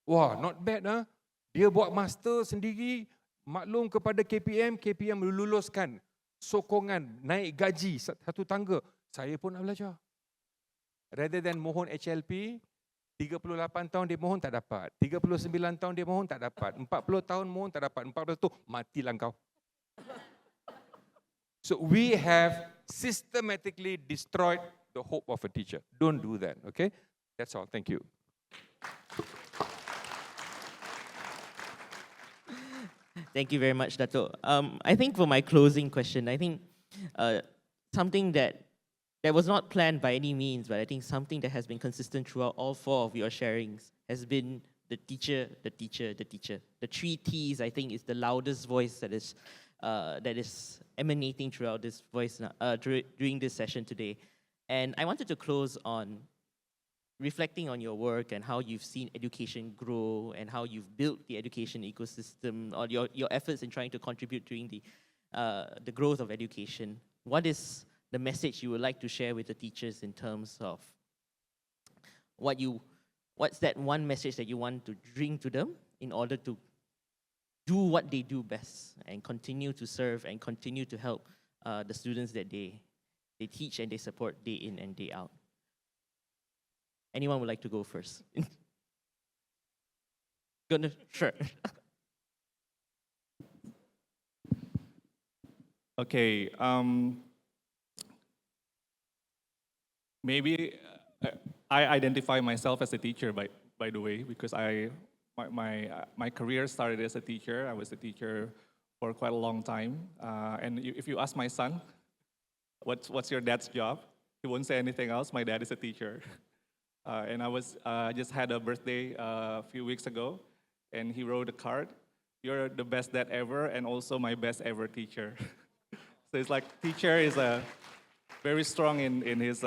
wah, not bad ah. Dia buat master sendiri, maklum kepada KPM, KPM luluskan. Sokongan, naik gaji satu tangga. Saya pun nak belajar. Rather than mohon HLP, 38 tahun dia mohon tak dapat. 39 tahun dia mohon tak dapat. 40 tahun mohon tak dapat. 40 tu matilah kau. So we have systematically destroyed the hope of a teacher. Don't do that, okay? That's all. Thank you. Thank you very much, Datuk. I think for my closing question, I think something that was not planned by any means, but I think something that has been consistent throughout all four of your sharings has been the teacher, the teacher, the teacher. The 3 T's, I think, is the loudest voice that is emanating throughout this voice during this session today. And I wanted to close on reflecting on your work and how you've seen education grow and how you've built the education ecosystem, or your efforts in trying to contribute during the growth of education. What is the message you would like to share with the teachers in terms of what's that one message that you want to bring to them in order to do what they do best and continue to serve and continue to help the students that they teach and they support day in and day out? Anyone would like to go first? Goodness, sure. Okay. Maybe I identify myself as a teacher, by the way, because my career started as a teacher. I was a teacher for quite a long time. And if you ask my son, what's your dad's job? He won't say anything else. My dad is a teacher. And I just had a birthday a few weeks ago, and he wrote a card. You're the best dad ever, and also my best ever teacher. So it's like teacher is very strong in his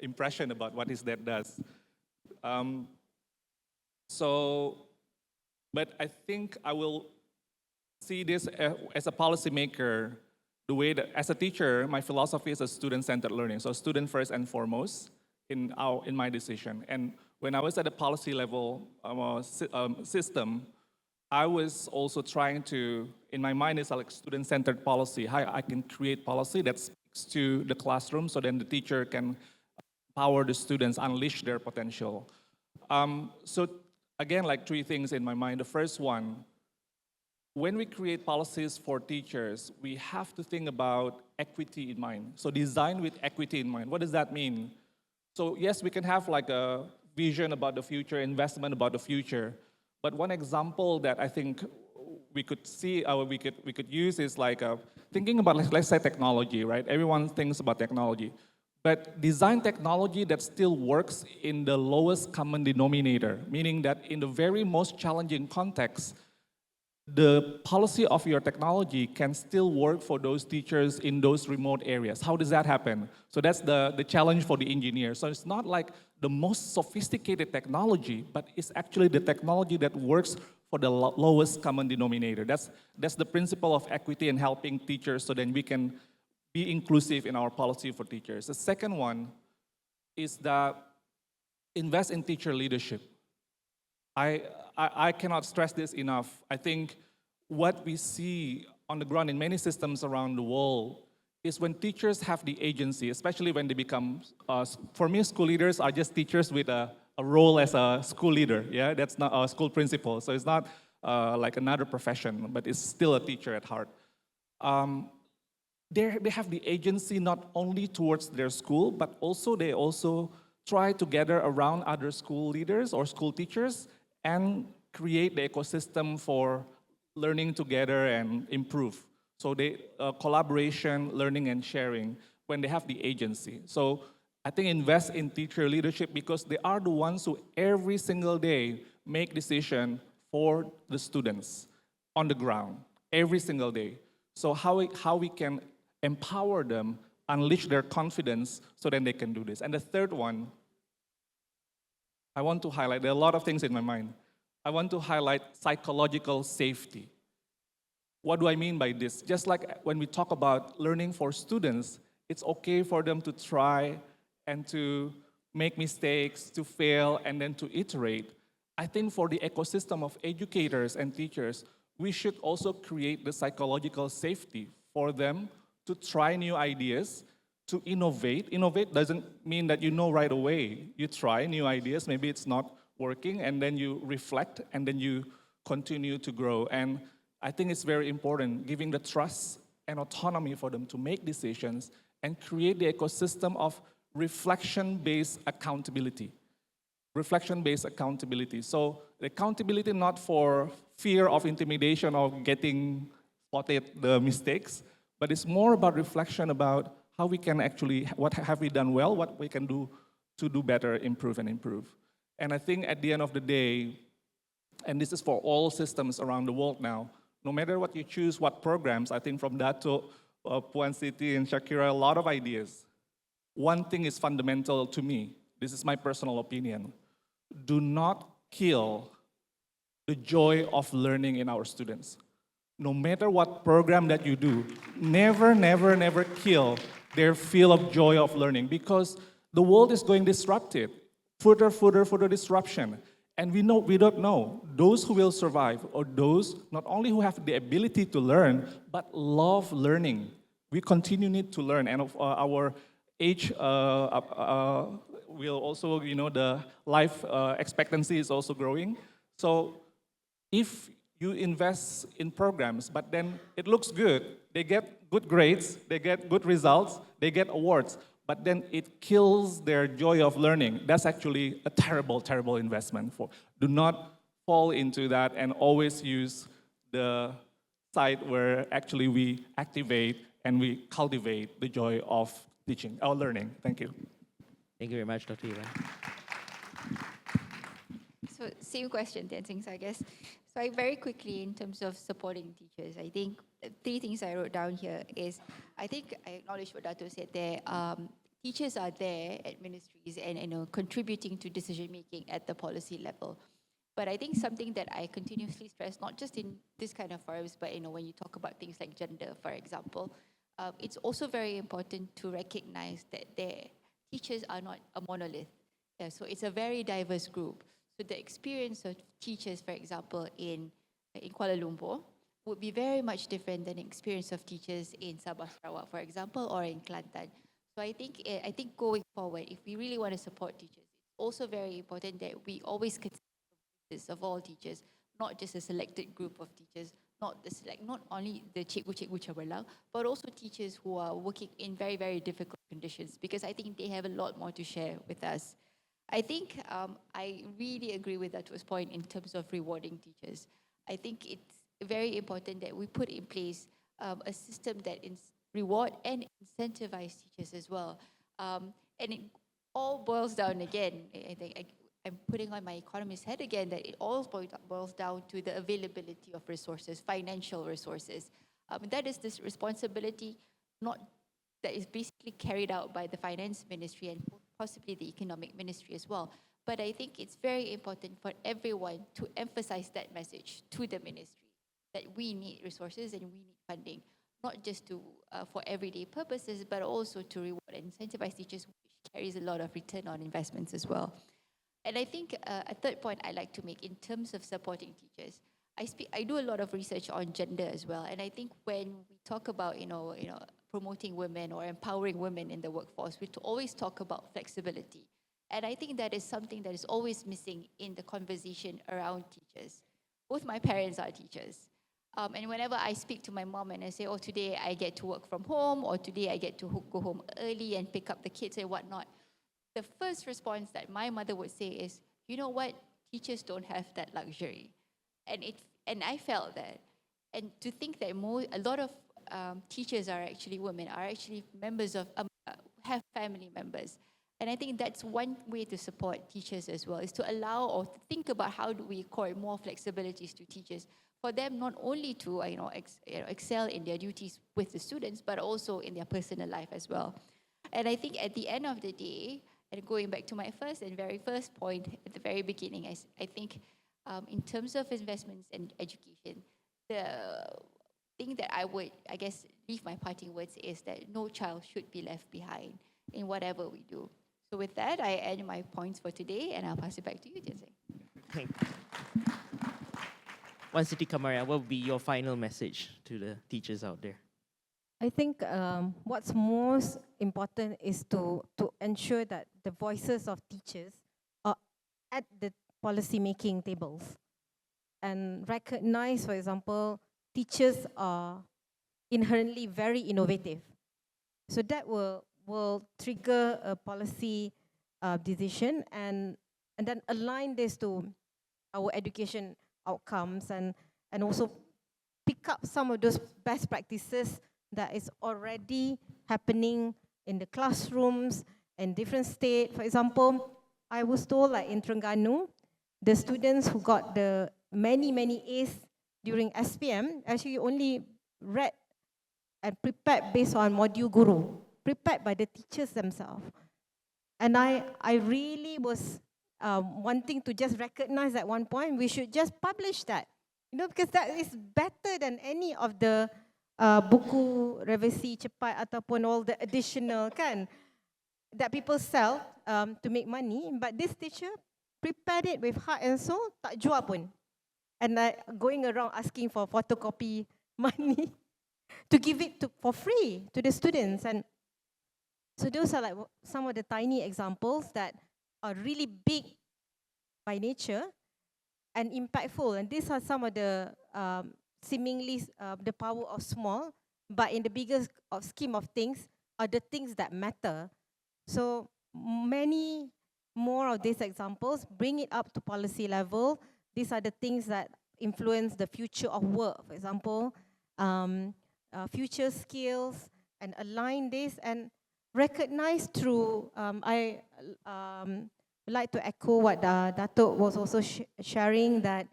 impression about what his dad does. But I think I will see this as a policymaker, the way that as a teacher, my philosophy is a student-centered learning. So student first and foremost in my decision. And when I was at a policy level system, I was also trying to, in my mind, it's like student-centered policy, how I can create policy that speaks to the classroom so then the teacher can empower the students, unleash their potential. So again, like 3 things in my mind. The first one, when we create policies for teachers, we have to think about equity in mind. So design with equity in mind. What does that mean? So yes, we can have like a vision about the future, investment about the future. But one example that I think we could see, we could use is like thinking about, let's say technology, right? Everyone thinks about technology. But design technology that still works in the lowest common denominator, meaning that in the very most challenging context, the policy of your technology can still work for those teachers in those remote areas. How does that happen? So that's the challenge for the engineer. So it's not like the most sophisticated technology, but it's actually the technology that works for the lowest common denominator. That's the principle of equity and helping teachers so then we can be inclusive in our policy for teachers. The second one is that invest in teacher leadership. I cannot stress this enough. I think what we see on the ground in many systems around the world is when teachers have the agency, especially when they become, for me, school leaders are just teachers with a role as a school leader, yeah? That's not a school principal, so it's not like another profession, but it's still a teacher at heart. They have the agency not only towards their school, but also they also try to gather around other school leaders or school teachers and create the ecosystem for learning together and improve. So they collaboration, learning and sharing when they have the agency. So I think invest in teacher leadership because they are the ones who every single day make decisions for the students on the ground, every single day. So how we can empower them, unleash their confidence so then they can do this. And the third one, I want to highlight, there are a lot of things in my mind. I want to highlight psychological safety. What do I mean by this? Just like when we talk about learning for students, it's okay for them to try and to make mistakes, to fail, and then to iterate. I think for the ecosystem of educators and teachers, we should also create the psychological safety for them to try new ideas, to innovate. Innovate doesn't mean that you know right away. You try new ideas, maybe it's not working, and then you reflect, and then you continue to grow. And I think it's very important, giving the trust and autonomy for them to make decisions and create the ecosystem of reflection-based accountability. Reflection-based accountability. So the accountability not for fear of intimidation or getting spotted the mistakes, but it's more about reflection about how we can actually, what have we done well, what we can do to do better, improve and improve. And I think at the end of the day, and this is for all systems around the world now, no matter what you choose, what programs, I think from Datuk, Puan Siti and Shakira, a lot of ideas. One thing is fundamental to me, this is my personal opinion. Do not kill the joy of learning in our students. No matter what program that you do, never, never, never kill their feel of joy of learning because the world is going disrupted. Further disruption. And we don't know those who will survive or those not only who have the ability to learn, but love learning. We continue need to learn, and our age will also, the life expectancy is also growing. So if you invest in programs, but then it looks good, they get good grades, they get good results, they get awards, but then it kills their joy of learning. That's actually a terrible, terrible investment. Do not fall into that and always use the side where actually we activate and we cultivate the joy of teaching or learning. Thank you. Thank you very much, Dr. Iwan. So same question, Tien, I guess. So I very quickly, in terms of supporting teachers, I think 3 things I wrote down here is, I think I acknowledge what Datuk said there. Teachers are there at ministries and contributing to decision making at the policy level. But I think something that I continuously stress, not just in this kind of forums, but when you talk about things like gender, for example, it's also very important to recognize that teachers are not a monolith. Yeah, so it's a very diverse group. So the experience of teachers, for example, in Kuala Lumpur would be very much different than the experience of teachers in Sabah Sarawak, for example, or in Kelantan. So I think going forward, if we really want to support teachers, it's also very important that we always consider the voices of all teachers, not just a selected group of teachers, not only the cikgu-cikgu cabalang, but also teachers who are working in very, very difficult conditions, because I think they have a lot more to share with us. I think I really agree with Datuk's point in terms of rewarding teachers. I think it's very important that we put in place a system that reward and incentivize teachers as well. And it all boils down again, I think I'm putting on my economist hat again, that it all boils down to the availability of resources, financial resources. That is this responsibility, that is basically carried out by the finance ministry and possibly the economic ministry as well. But I think it's very important for everyone to emphasize that message to the ministry, that we need resources and we need funding, not just to for everyday purposes, but also to reward and incentivize teachers, which carries a lot of return on investments as well. And I think a third point I like to make in terms of supporting teachers, I do a lot of research on gender as well, and I think when we talk about promoting women or empowering women in the workforce, we always talk about flexibility, and I think that is something that is always missing in the conversation around teachers. Both my parents are teachers, and whenever I speak to my mom and I say, "Oh, today I get to work from home," or "Today I get to go home early and pick up the kids and whatnot," the first response that my mother would say is, "You know what? Teachers don't have that luxury." And I felt that. And to think that a lot of teachers are actually women, are actually members of, have family members. And I think that's one way to support teachers as well, is to allow or to think about how do we accord more flexibilities to teachers for them not only to excel in their duties with the students, but also in their personal life as well. And I think at the end of the day, and going back to my very first point at the very beginning, I think in terms of investments and education, the thing that I would, I guess, leave my parting words is that no child should be left behind in whatever we do. So with that, I end my points for today, and I'll pass it back to you, Tien. Thank you. One Siti Kamariah, what would be your final message to the teachers out there? I think what's most important is to ensure that the voices of teachers are at the policy-making tables and recognize, for example, teachers are inherently very innovative. So that will trigger a policy decision and then align this to our education outcomes and also pick up some of those best practices that is already happening in the classrooms in different states. For example, I was told like in Terengganu, the students who got the many A's during SPM actually only read and prepared based on module guru, prepared by the teachers themselves. And I really was wanting to just recognize at one point, we should just publish that, because that is better than any of the buku revisi cepat ataupun all the additional that people sell to make money. But this teacher prepared it with heart and soul, tak jual pun. And going around asking for photocopy money to give it for free to the students. And so those are like some of the tiny examples that are really big by nature and impactful. And these are some of the seemingly the power of small, but in the bigger scheme of things are the things that matter. So many more of these examples, bring it up to policy level. These are the things that influence the future of work. For example, future skills, and align this and recognize through, I would like to echo what Datuk was also sharing, that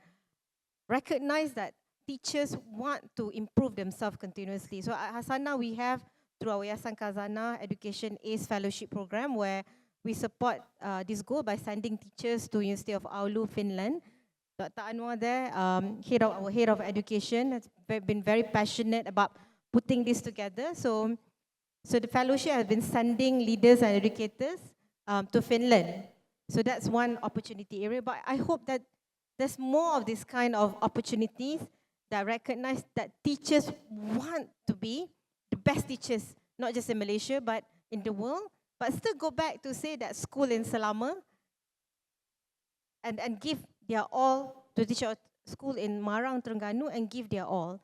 recognize that teachers want to improve themselves continuously. So at Hasanah, we have, through our Yayasan Khazanah Education ACE Fellowship Program, where we support this goal by sending teachers to University of Oulu, Finland. Dr. Anwar there, our head of education, has been very passionate about putting this together. So the fellowship has been sending leaders and educators to Finland. So that's one opportunity area. But I hope that there's more of this kind of opportunities that recognize that teachers want to be the best teachers, not just in Malaysia, but in the world. But still go back to say that school in Selama and give their all to teach our school in Marang, Terengganu, and give their all.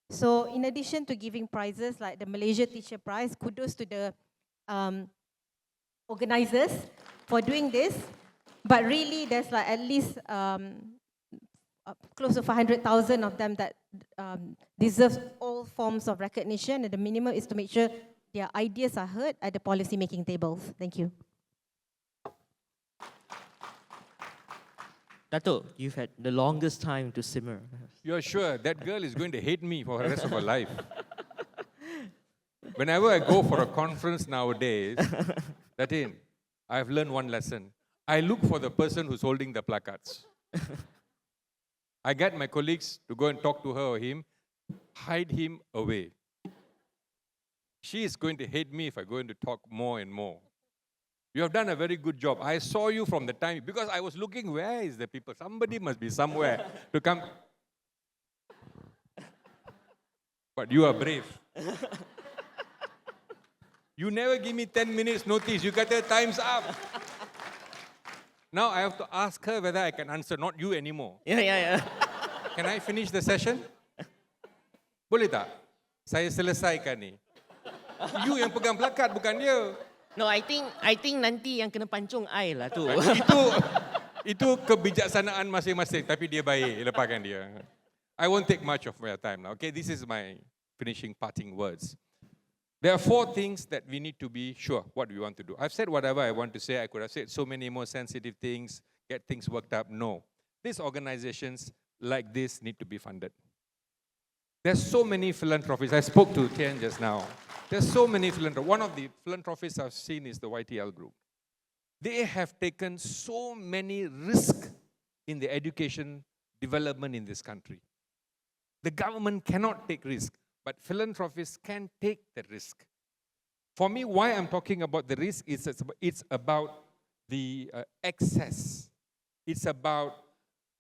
So in addition to giving prizes like the Malaysia Teacher Prize, kudos to the organizers for doing this. But really, there's like at least close to 500,000 of them that deserve all forms of recognition, and the minimum is to make sure their ideas are heard at the policy-making tables. Thank you. Datuk, you've had the longest time to simmer. You're sure that girl is going to hate me for the rest of her life. Whenever I go for a conference nowadays, Tien, I've learned one lesson. I look for the person who's holding the placards. I get my colleagues to go and talk to her or him, hide him away. She is going to hate me if I go into talk more and more. You have done a very good job. I saw you from the time, because I was looking, where is the people? Somebody must be somewhere to come. But you are brave. You never give me 10 minutes notice. You got the time's up. Now I have to ask her whether I can answer, not you anymore. Yeah. Can I finish the session? Boleh tak? Saya selesaikan ni. You yang pegang plakat, bukan dia. No, I think nanti yang kena pancung I lah tu. Itu kebijaksanaan masing-masing, tapi dia baik, lepaskan dia. I won't take much of your time now. Okay, this is my finishing parting words. There are 4 things that we need to be sure what we want to do. I've said whatever I want to say. I could have said so many more sensitive things, get things worked up. No. These organizations like this need to be funded. There's so many philanthropists. I spoke to Tien just now. There's so many philanthropists. One of the philanthropists I've seen is the YTL group. They have taken so many risks in the education development in this country. The government cannot take risk, but philanthropists can take the risk. For me, why I'm talking about the risk is it's about the access. It's about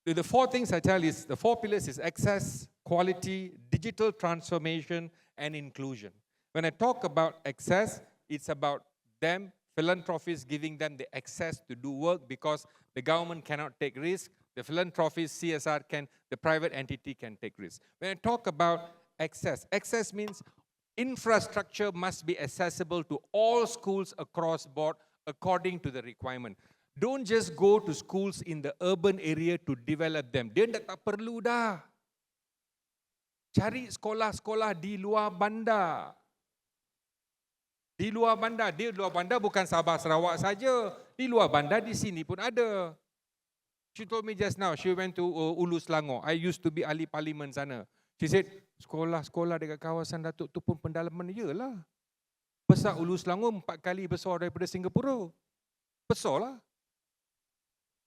the 4 things I tell is the 4 pillars is access, quality, digital transformation, and inclusion. When I talk about access, it's about them, philanthropists, giving them the access to do work because the government cannot take risk. The philanthropists, CSR can, the private entity can take risk. When I talk about access means infrastructure must be accessible to all schools across board according to the requirement. Don't just go to schools in the urban area to develop them. Dia tak perlu dah. Cari sekolah-sekolah di luar bandar. Di luar bandar. Di luar bandar bukan Sabah, Sarawak saja. Di luar bandar di sini pun ada. She told me just now, she went to Ulu Selangor. I used to be ahli parlimen sana. She said, sekolah-sekolah dekat kawasan Datuk tu pun pendalaman yelah. Besar Ulu Selangor 4 kali besar daripada Singapura. Besar lah.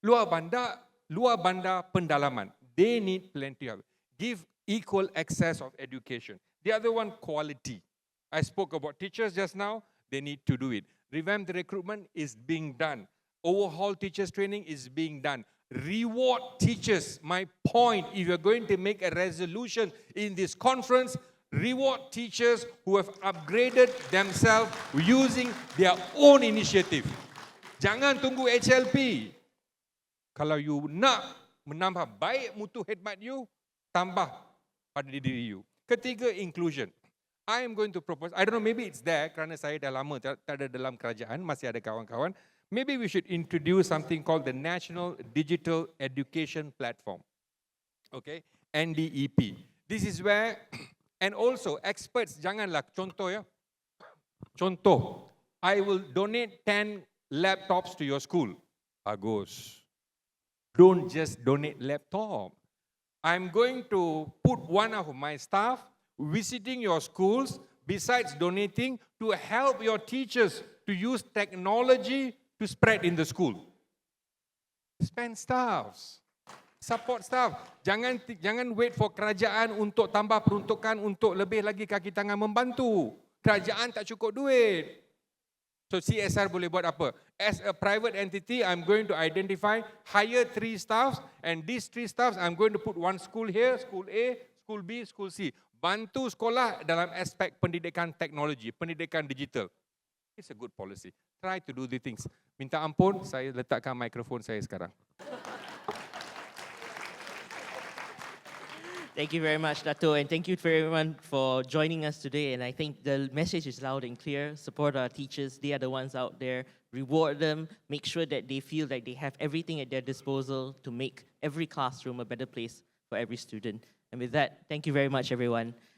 Luar bandar pendalaman. They need plenty of it. Give equal access of education. The other one, quality. I spoke about teachers just now. They need to do it. Revamp the recruitment is being done. Overhaul teachers training is being done. Reward teachers. My point, if you're going to make a resolution in this conference, reward teachers who have upgraded themselves using their own initiative. Jangan tunggu HLP. Kalau you nak menambah baik mutu khidmat you, tambah pada diri you. Ketiga, inclusion. I am going to propose, I don't know, maybe it's there kerana saya dah lama tak ada dalam kerajaan, masih ada kawan-kawan. Maybe we should introduce something called the National Digital Education Platform. Okay, NDEP. This is where, and also experts, janganlah, contoh ya. Contoh, I will donate 10 laptops to your school. Bagus. Don't just donate laptop. I'm going to put one of my staff visiting your schools, besides donating, to help your teachers to use technology to spread in the school. Spend staffs. Support staff. Jangan wait for kerajaan untuk tambah peruntukan untuk lebih lagi kaki tangan membantu. Kerajaan tak cukup duit. So CSR boleh buat apa? As a private entity, I'm going to identify, hire 3 staffs, and these 3 staffs, I'm going to put one school here, school A, school B, school C. Bantu sekolah dalam aspek pendidikan teknologi, pendidikan digital. It's a good policy. Try to do the things. Minta ampun, saya letakkan mikrofon saya sekarang. Thank you very much, Datuk, and thank you for everyone for joining us today. And I think the message is loud and clear. Support our teachers. They are the ones out there. Reward them. Make sure that they feel like they have everything at their disposal to make every classroom a better place for every student. And with that, thank you very much, everyone.